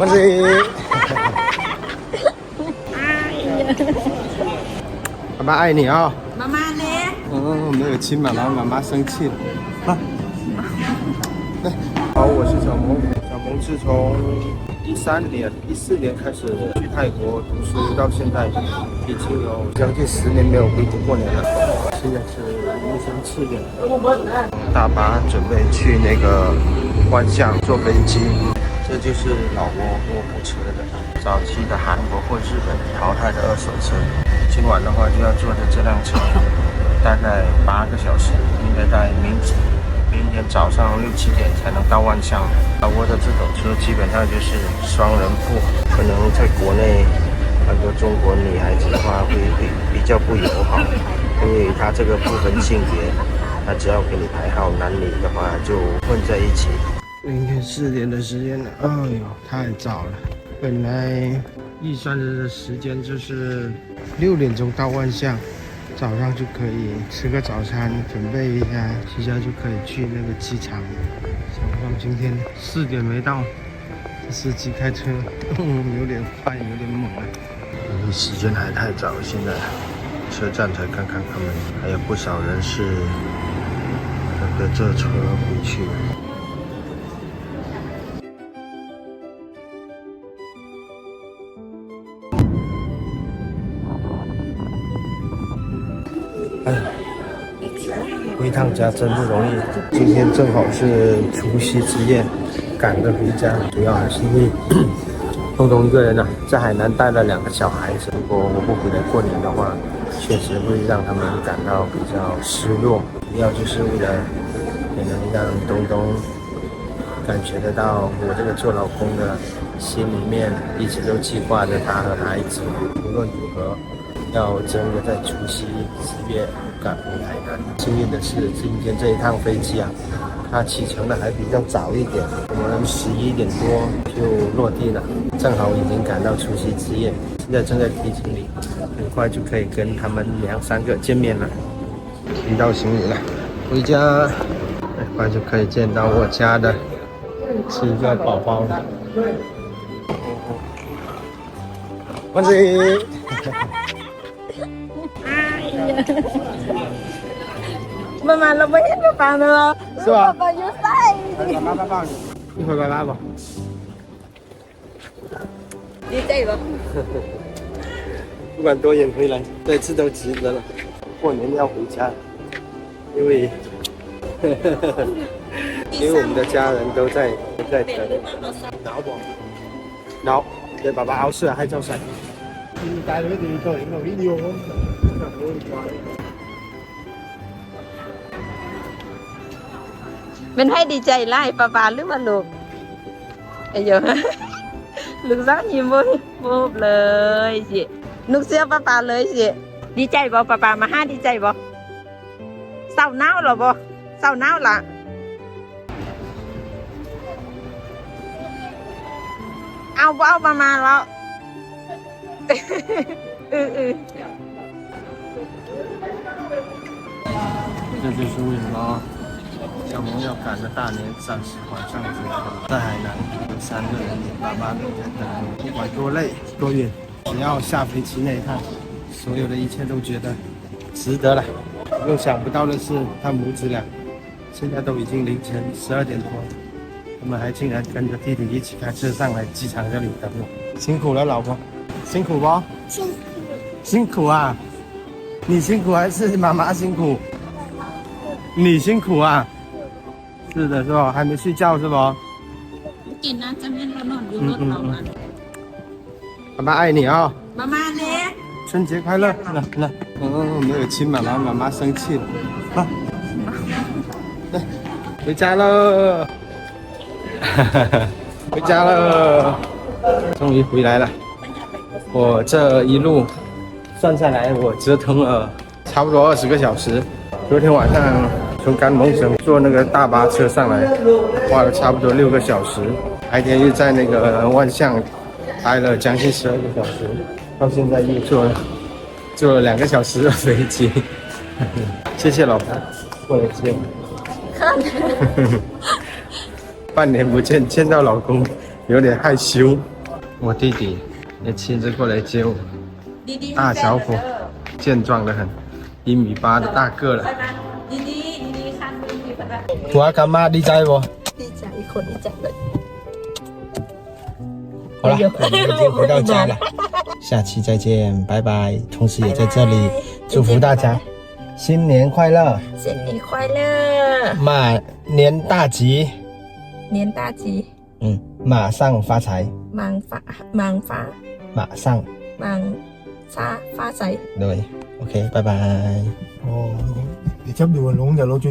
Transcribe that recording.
万岁！哎呀，爸爸爱你啊！妈妈呢？没有亲妈妈，妈妈生气了。啊，来，好，我是小萌。小萌是从14年开始去泰国读书，到现在已经有将近10年没有回国过年了。现在是凌晨4点，大巴准备去那个万象坐飞机。这就是老挝卧铺车的早期的韩国或日本淘汰的二手车。今晚的话就要坐着这辆车，大概8个小时，应该在明天早上6、7点才能到万象。老挝的这种车基本上就是双人铺，可能在国内很多中国女孩子的话会比较不友好，因为它这个不分性别，它只要给你排好，男女的话就混在一起。凌晨4点的时间了，哎呦，太早了。本来预算的时间就是6点钟到万象，早上就可以吃个早餐，准备一下，接下来就可以去那个机场。想不到今天4点没到，这司机开车有点快，有点猛了。因为时间还太早，现在车站才刚刚开门，还有不少人是等着这车回去。哎，回趟家真不容易。今天正好是除夕之夜，赶着回家，主要还是因为东东一个人在海南带了2个小孩子。如果我不回来过年的话，确实会让他们感到比较失落。主要就是为了也能让东东感觉得到我这个做老公的心里面一直都记挂着他和孩子，无论如何要争着在除夕10月赶回海南。幸运的是，今天这一趟飞机它启程的还比较早一点，我们11点多就落地了，正好已经赶到除夕之夜。现在正在提行李，很快就可以跟他们2、3个见面了。提到行李了，回家很快就可以见到我家的7个宝宝了。万岁！妈妈，เราไม่เห็นป๊าป๊าเลยเหรอ 是吧？ป๊าป๊าอยู่ใต้ 爸爸抱你，一会儿爸爸抱。 ดีใจปะ 不管多远回来，这次都值得了。过年要回家，因为我们的家人都在等。挠不？挠，给爸爸熬水还做水。你带佢哋過嚟個 video 咯，就好怪。 เป็นให้ดีใจไล่ป๊าป๊าหรือว่าลูกไอ้เหี้ยลูกสาวยิ้มบูบเลยสินุกเสียป๊าป๊าเลยสิดีใจบ่ป๊าป๊ามาหาดีใจบ่เศร้าหนาวหรอบ่เศร้าหนาวล่ะเอาบ่เอาประมาณแล้ว这就是为什么小萌要赶着大年30晚上回来，在海南有3个人，爸爸都在等。不管多累多远，只要下飞机那一趟，所有的一切都觉得值得了。又想不到的是，他母子俩现在都已经凌晨12点多，他们还竟然跟着弟弟一起开车上来机场这里等我。辛苦了，老婆，辛苦不？辛苦。辛苦啊！你辛苦还是妈妈辛苦？你辛苦啊！是的，是吧？还没睡觉是吧？กินนะจะไม่นอนอยู่รถเราอ่ะ爸爸爱你啊！妈妈呢？春节快乐！来，没有亲妈妈，妈妈生气了。啊，来，回家喽！回家喽！终于回来了。我这一路算下来，我折腾了差不多20个小时。昨天晚上从甘蒙省坐那个大巴车上来，花了差不多6个小时。白天又在那个万象待了将近12个小时，到现在又坐了2个小时的飞机。谢谢老婆过来接我。半年不见，见到老公有点害羞。我弟弟也亲自过来接我，弟弟大小伙，健壮的很，1.8米的大个了。弟弟看弟弟爸爸。我干妈ดีใจ不？ดีใจคนดีใจเลย 好了，我们已经回到家了，下期再见，拜拜。同时也在这里祝福大家新年快乐，新年快乐，马年大吉，年大吉，马上发财，忙发，马上忙沙发仔。对 ，OK，拜拜。哦，你執住個籠就攞住。